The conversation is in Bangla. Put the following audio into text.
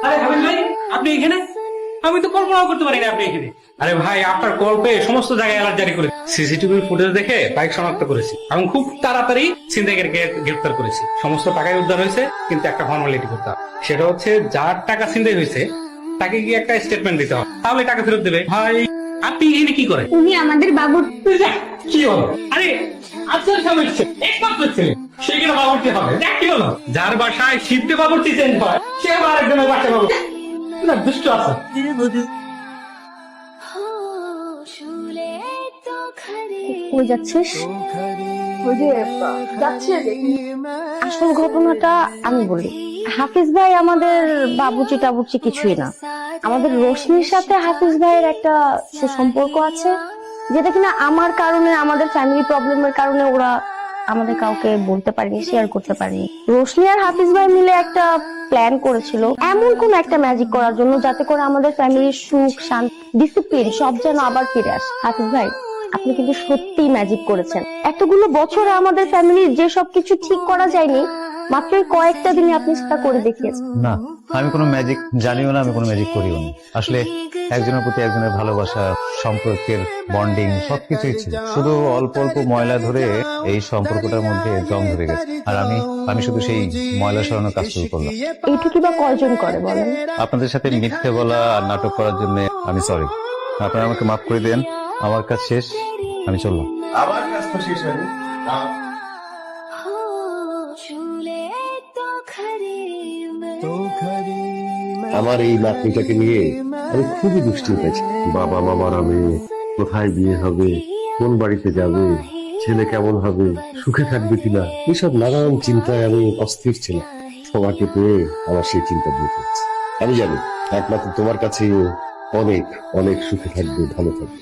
আরে হাবিব ভাই, আপনি এখানে? আমি তো কল্পনাও করতে পারি না আপনি এখানে। আরে ভাই, আপনার কল পেয়ে সমস্ত জায়গায় অ্যালার্ট জারি করে সিসিটিভি ফুটেজ দেখে বাইক শনাক্ত করেছি এবং খুব তাড়াতাড়ি ছিনতাইকারীকে গ্রেফতার করেছি। সমস্ত টাকাই উদ্ধার হয়েছে, কিন্তু একটা ফর্মালিটি করতে হবে। সেটা হচ্ছে যার টাকা ছিনতাই হয়েছে তাকে গিয়ে একটা স্টেটমেন্ট দিতে হবে, তাহলে টাকা ফেরত দেবে। ভাই, আপনি এখানে কি করেন? উনি আমাদের বাবুর কি হলো? আরে আজকের সামনে একমাত্র ছেলে, সে কিনা বাবুর্চি হবে? দেখ কি হলো? যার বাসায় শীতে বাবুর্চি চেঞ্জ হয়, সে আবার আরেকজনের বাসায় বাবুর্চি। না, দুষ্ট আছে। কই যাচ্ছিস? ওই যে যাচ্ছে আসল ঘটনাটা আমি বলি। হাফিজ ভাই আমাদের বাবুচি টাবুচি কিছুই না। আমাদের রশ্মির সাথে হাফিজ ভাইয়ের একটা সুসম্পর্ক আছে, যেটা কিনা আমার কারণে, আমাদের ফ্যামিলি প্রবলেমের কারণে ওরা আমাদের কাউকে বলতে পারেনি, শেয়ার করতে পারেনি। রশ্মি আর হাফিজ ভাই মিলে একটা প্ল্যান করেছিল এমন কোন একটা ম্যাজিক করার জন্য, যাতে করে আমাদের ফ্যামিলির সুখ শান্তি ডিসিপ্লিন সব যেন আবার ফিরে আসে। হাফিজ ভাই, আপনি কিন্তু সত্যিই ম্যাজিক করেছেন। এতগুলো বছরে আমাদের ফ্যামিলির যে সবকিছু ঠিক করা যায়নি, মাত্র কয়েকটা দিনে আপনি সেটা করে দেখিয়েছেন। না, আমি কোনো ম্যাজিক জানিও না, আমি কোনো ম্যাজিক করিও না। আসলে একজনের প্রতি একজনের ভালোবাসা, সম্পর্কের বন্ডিং সবকিছুই ছিল। শুধু অল্প অল্প ময়লা ধরে এই সম্পর্কটার মধ্যে জং ধরে গেছে। আর আমি শুধু সেই ময়লা সরানোর কাজ শুরু করলাম। এইটুকু বা কয়জন করে বলেন? আপনাদের সাথে মিথ্যে বলা আর নাটক করার জন্য আমি সরি। আপনারা আমাকে মাফ করে দেন। আমার কাজ শেষ, আমি চললাম। আমার কাজ তো শেষ হয়নি। আমার এই নাতনিটাকে নিয়ে আমি খুবই দুশ্চিন্তায় আছি। বাবা মা মারা মেয়ে, কোথায় বিয়ে হবে, কোন বাড়িতে যাবে, ছেলে কেমন হবে, সুখে থাকবে কিনা, এইসব নানান চিন্তায় আমি অস্থির ছিলাম। তোমাকে পেয়ে আমার সেই চিন্তা দূর হচ্ছে। আমি জানি একমাত্র তোমার কাছেই ও অনেক অনেক সুখে থাকবে, ভালো থাকবে।